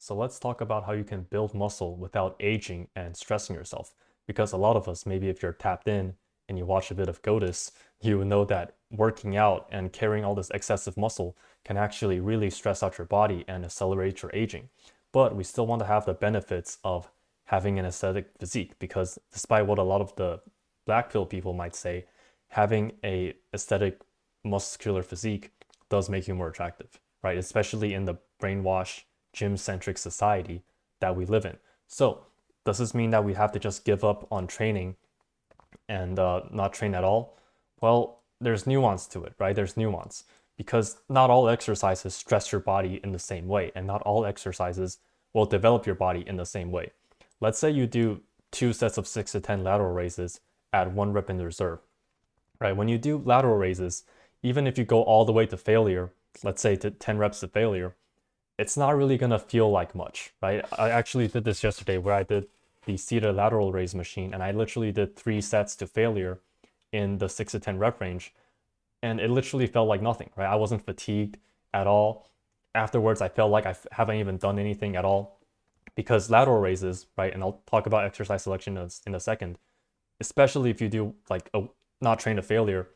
So let's talk about how you can build muscle without aging and stressing yourself. Because a lot of us, maybe if you're tapped in and you watch a bit of GOATUS, you know that working out and carrying all this excessive muscle can actually really stress out your body and accelerate your aging. But we still want to have the benefits of having an aesthetic physique because despite what a lot of the black pill people might say, having a aesthetic muscular physique does make you more attractive, right? Especially in the brainwash gym-centric society that we live in. So does this mean that we have to just give up on training and not train at all? Well, there's nuance to it, right? There's nuance because not all exercises stress your body in the same way, and not all exercises will develop your body in the same way. Let's say you do 2 sets of 6 to 10 lateral raises at 1 rep in reserve, right? When you do lateral raises, even if you go all the way to failure, let's say to 10 reps to failure, it's not really gonna feel like much, right? I actually did this yesterday where I did the seated lateral raise machine and I literally did 3 sets to failure in the 6 to 10 rep range. And it literally felt like nothing, right? I wasn't fatigued at all. Afterwards, I felt like I haven't even done anything at all because lateral raises, right? And I'll talk about exercise selection in a second, especially if you do like a not train to failure,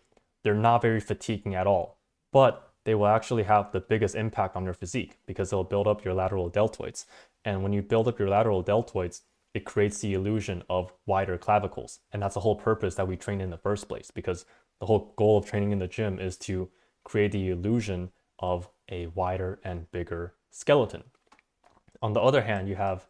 they're not very fatiguing at all. But they will actually have the biggest impact on your physique because they'll build up your lateral deltoids. And when you build up your lateral deltoids, it creates the illusion of wider clavicles. And that's the whole purpose that we train in the first place because the whole goal of training in the gym is to create the illusion of a wider and bigger skeleton. On the other hand, you have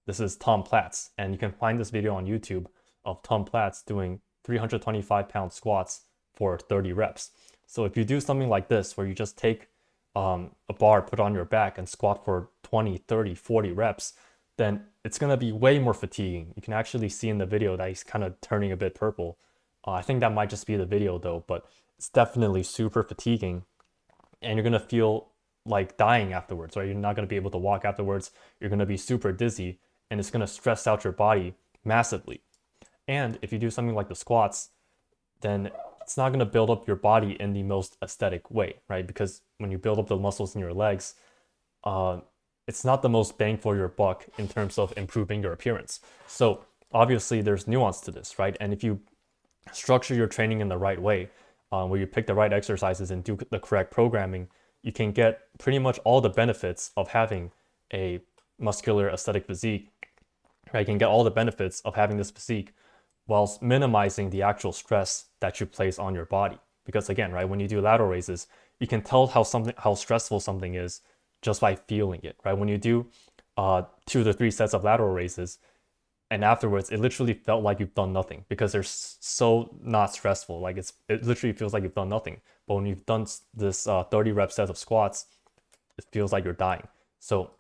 this is Tom Platz, and you can find this video on YouTube of Tom Platz doing 325-pound squats for 30 reps. So if you do something like this, where you just take a bar, put on your back, and squat for 20, 30, 40 reps, then it's going to be way more fatiguing. You can actually see in the video that he's kind of turning a bit purple. I think that might just be the video though, but it's definitely super fatiguing and you're gonna feel like dying afterwards, right? You're not gonna be able to walk afterwards. You're gonna be super dizzy, and it's gonna stress out your body massively. And if you do something like the squats, then it's not gonna build up your body in the most aesthetic way, right? Because when you build up the muscles in your legs, uh, it's not the most bang for your buck in terms of improving your appearance. So obviously, there's nuance to this, right? And if you structure your training in the right way, where you pick the right exercises and do the correct programming, you can get pretty much all the benefits of having a muscular aesthetic physique. Right? You can get all the benefits of having this physique whilst minimizing the actual stress that you place on your body. Because again, right, when you do lateral raises, you can tell how stressful something is just by feeling it. Right? When you do 2 to 3 sets of lateral raises, and afterwards it literally felt like you've done nothing because they're so not stressful. Like it literally feels like you've done nothing, but when you've done this 30 rep set of squats, it feels like you're dying. So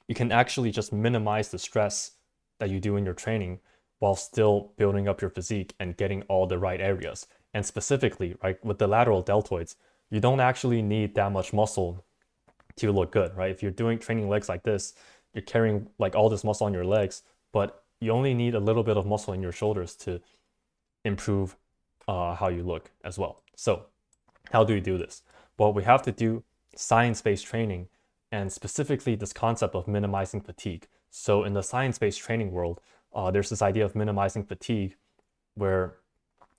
you can actually just minimize the stress that you do in your training while still building up your physique and getting all the right areas. And specifically, right, with the lateral deltoids, you don't actually need that much muscle to look good, right? If you're doing training legs like this, you're carrying like all this muscle on your legs, but you only need a little bit of muscle in your shoulders to improve how you look as well. So how do you do this? Well, we have to do science-based training and specifically this concept of minimizing fatigue. So in the science-based training world, there's this idea of minimizing fatigue where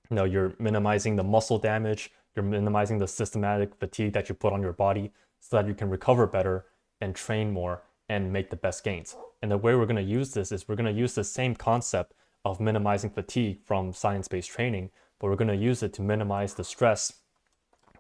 you're minimizing the muscle damage, you're minimizing the systematic fatigue that you put on your body so that you can recover better and train more and make the best gains. And the way we're going to use this is we're going to use the same concept of minimizing fatigue from science-based training, but we're going to use it to minimize the stress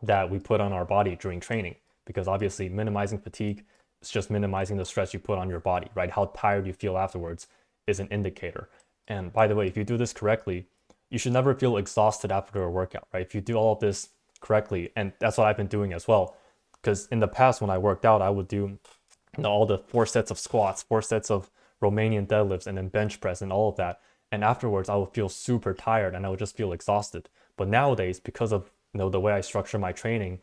that we put on our body during training. Because obviously minimizing fatigue is just minimizing the stress you put on your body, right? How tired you feel afterwards is an indicator. And by the way, if you do this correctly, you should never feel exhausted after a workout, right? If you do all of this correctly, and that's what I've been doing as well. Because in the past, when I worked out, I would do all the 4 sets of squats, 4 sets of Romanian deadlifts, and then bench press and all of that. And afterwards, I would feel super tired and I would just feel exhausted. But nowadays, because of the way I structure my training,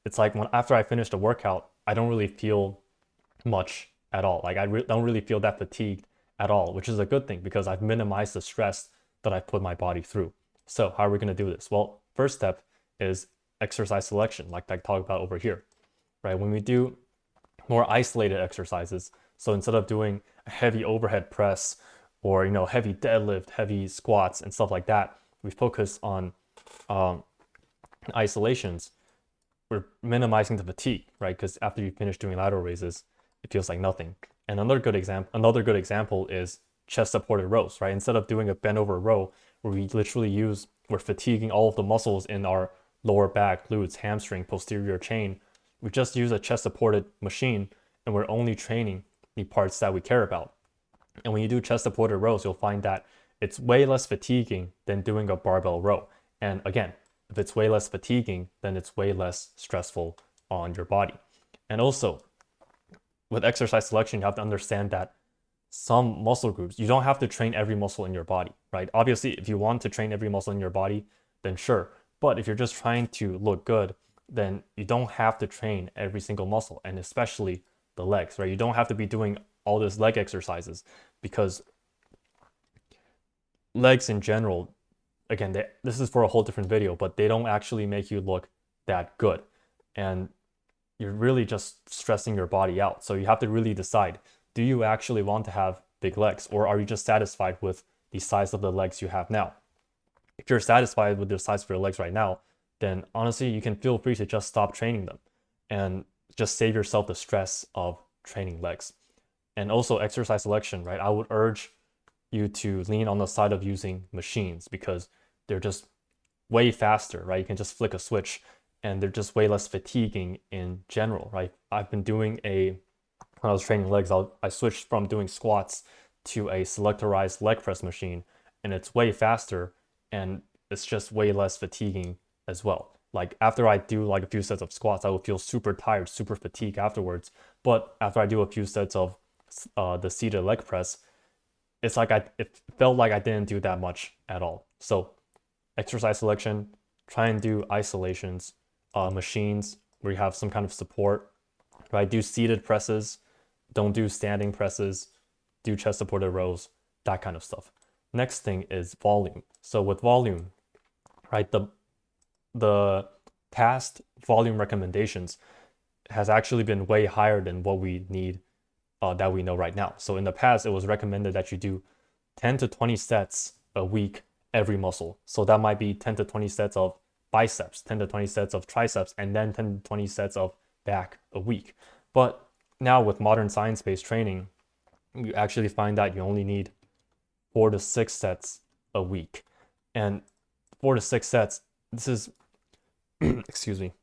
it's like after I finish the workout, I don't really feel much at all. Like don't really feel that fatigued at all, which is a good thing because I've minimized the stress that I've put my body through. So how are we going to do this? Well, first step is exercise selection, like I talked about over here, right? When we do more isolated exercises. So instead of doing a heavy overhead press or heavy deadlift, heavy squats and stuff like that, we focus on um, isolations. We're minimizing the fatigue, right? Because after you finish doing lateral raises, it feels like nothing. And another good example is chest supported rows, right? Instead of doing a bent over row where we're fatiguing all of the muscles in our lower back, glutes, hamstring, posterior chain, we just use a chest supported machine and we're only training the parts that we care about. And when you do chest supported rows, you'll find that it's way less fatiguing than doing a barbell row. And again, if it's way less fatiguing, then it's way less stressful on your body. And also, with exercise selection, you have to understand that some muscle groups, you don't have to train every muscle in your body, right? Obviously, if you want to train every muscle in your body, then sure. But if you're just trying to look good, then you don't have to train every single muscle, and especially the legs, right? You don't have to be doing all these leg exercises because legs in general, again, this is for a whole different video, but they don't actually make you look that good. And you're really just stressing your body out. So you have to really decide, do you actually want to have big legs, or are you just satisfied with the size of the legs you have now? If you're satisfied with the size of your legs right now, then honestly, you can feel free to just stop training them and just save yourself the stress of training legs. And also exercise selection, right? I would urge you to lean on the side of using machines because they're just way faster, right? You can just flick a switch and they're just way less fatiguing in general, right? When I was training legs, I switched from doing squats to a selectorized leg press machine, and it's way faster and it's just way less fatiguing as well. Like after I do like a few sets of squats, I will feel super tired, super fatigued afterwards. But after I do a few sets of the seated leg press, it felt like I didn't do that much at all. So exercise selection, try and do isolations, machines where you have some kind of support, right? Do seated presses, don't do standing presses, do chest supported rows, that kind of stuff. Next thing is volume. So with volume, right, the past volume recommendations has actually been way higher than what we need that we know right now. So in the past, it was recommended that you do 10 to 20 sets a week every muscle. So that might be 10 to 20 sets of biceps, 10 to 20 sets of triceps, and then 10 to 20 sets of back a week. But now with modern science-based training, you actually find that you only need 4 to 6 sets a week. And 4 to 6 sets, this is, excuse me,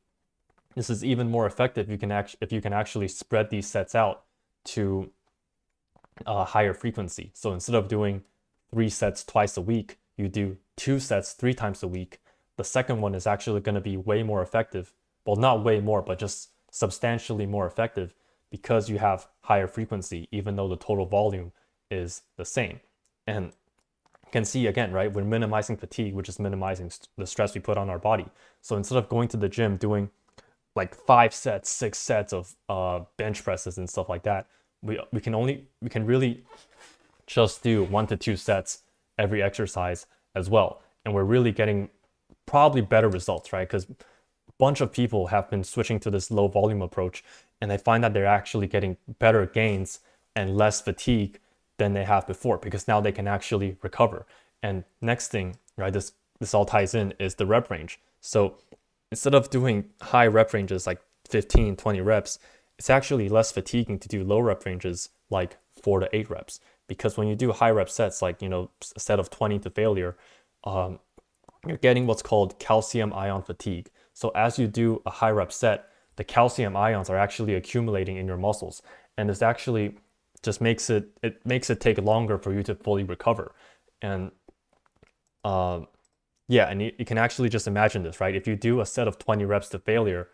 this is even more effective if you can actually spread these sets out to a higher frequency. So instead of doing 3 sets twice a week, you do 2 sets 3 times a week. The second one is actually going to be way more effective. Well, not way more, but just substantially more effective because you have higher frequency, even though the total volume is the same. And you can see again, right? We're minimizing fatigue, which is minimizing the stress we put on our body. So instead of going to the gym doing like 5 sets, 6 sets of bench presses and stuff like that, we can really just do 1 to 2 sets every exercise as well. And we're really getting probably better results, right? Because a bunch of people have been switching to this low volume approach and they find that they're actually getting better gains and less fatigue than they have before because now they can actually recover. And next thing, right, this all ties in is the rep range. So instead of doing high rep ranges like 15, 20 reps, it's actually less fatiguing to do low rep ranges like 4 to 8 reps. Because when you do high rep sets, like, a set of 20 to failure, you're getting what's called calcium ion fatigue. So as you do a high rep set, the calcium ions are actually accumulating in your muscles. And this actually just makes it take longer for you to fully recover. And yeah, and you can actually just imagine this, right? If you do a set of 20 reps to failure,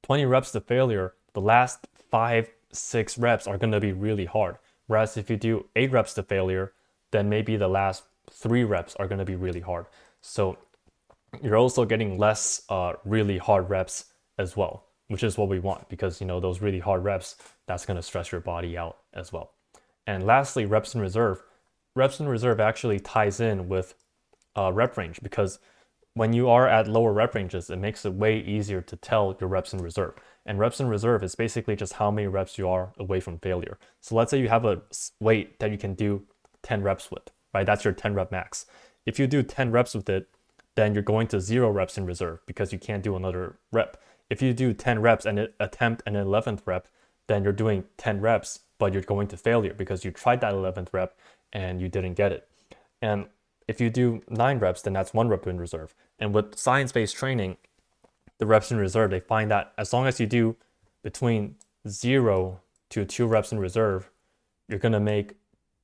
the last 5, 6 reps are going to be really hard. Whereas if you do 8 reps to failure, then maybe the last 3 reps are going to be really hard. So you're also getting less really hard reps as well, which is what we want because, those really hard reps, that's going to stress your body out as well. And lastly, reps in reserve. Reps in reserve actually ties in with rep range because when you are at lower rep ranges, it makes it way easier to tell your reps in reserve. And reps in reserve is basically just how many reps you are away from failure. So let's say you have a weight that you can do 10 reps with, right? That's your 10 rep max. If you do 10 reps with it, then you're going to 0 reps in reserve because you can't do another rep. If you do 10 reps and attempt an 11th rep, then you're doing 10 reps, but you're going to failure because you tried that 11th rep and you didn't get it. And if you do 9 reps, then that's 1 rep in reserve. And with science-based training, the reps in reserve, they find that as long as you do between 0 to 2 reps in reserve, you're going to make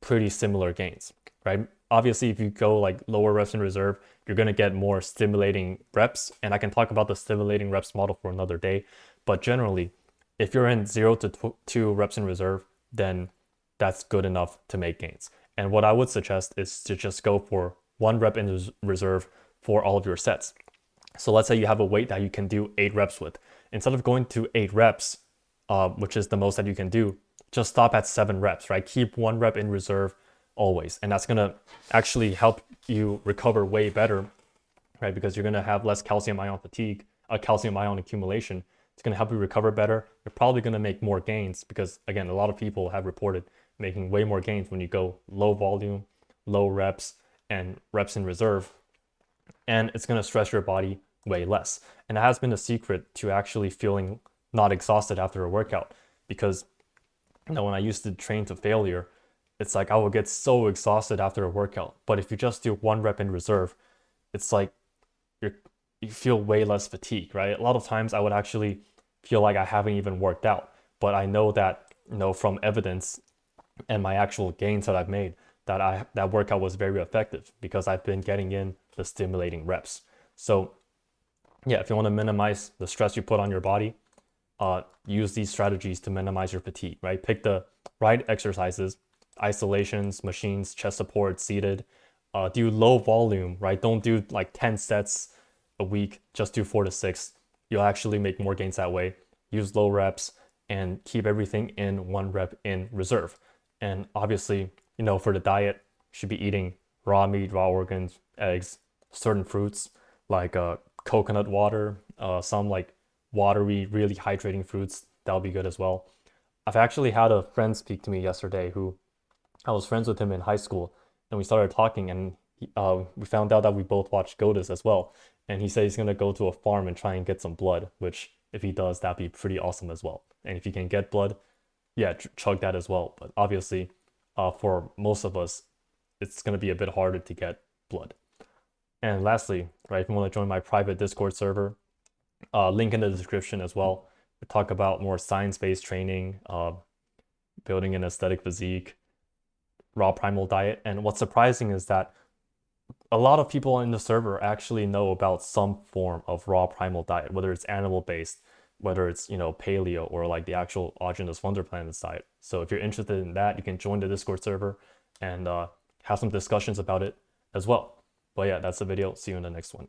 pretty similar gains, right? Obviously, if you go like lower reps in reserve, you're going to get more stimulating reps. And I can talk about the stimulating reps model for another day. But generally, if you're in 0 to 2 reps in reserve, then that's good enough to make gains. And what I would suggest is to just go for 1 rep in reserve for all of your sets. So let's say you have a weight that you can do 8 reps with. Instead of going to 8 reps, which is the most that you can do, just stop at 7 reps, right? Keep 1 rep in reserve always. And that's going to actually help you recover way better, right? Because you're going to have less calcium ion fatigue, calcium ion accumulation. It's going to help you recover better. You're probably going to make more gains because, again, a lot of people have reported making way more gains when you go low volume, low reps, and reps in reserve. And it's going to stress your body way less. And it has been a secret to actually feeling not exhausted after a workout because when I used to train to failure, it's like I would get so exhausted after a workout. But if you just do 1 rep in reserve, it's like you feel way less fatigue, right? A lot of times I would actually feel like I haven't even worked out, but I know that, from evidence and my actual gains that I've made, that workout was very effective because I've been getting in the stimulating reps. So yeah, if you want to minimize the stress you put on your body, use these strategies to minimize your fatigue, right? Pick the right exercises, isolations, machines, chest support, seated. Do low volume, right? Don't do like 10 sets a week, just do 4 to 6. You'll actually make more gains that way. Use low reps and keep everything in 1 rep in reserve. And obviously, for the diet, you should be eating raw meat, raw organs, eggs, certain fruits like coconut water, some like watery, really hydrating fruits. That'll be good as well. I've actually had a friend speak to me yesterday who I was friends with him in high school, and we started talking, and we found out that we both watched GOATUS as well. And he said he's gonna go to a farm and try and get some blood, which if he does, that'd be pretty awesome as well. And if he can get blood, yeah, chug that as well. But obviously, for most of us, it's gonna be a bit harder to get blood. And lastly, right, if you want to join my private Discord server, link in the description as well. We talk about more science-based training, building an aesthetic physique, raw primal diet. And what's surprising is that a lot of people in the server actually know about some form of raw primal diet, whether it's animal-based, whether it's, paleo or like the actual autogenous Wonder Planets diet. So if you're interested in that, you can join the Discord server and have some discussions about it as well. But yeah, that's the video. See you in the next one.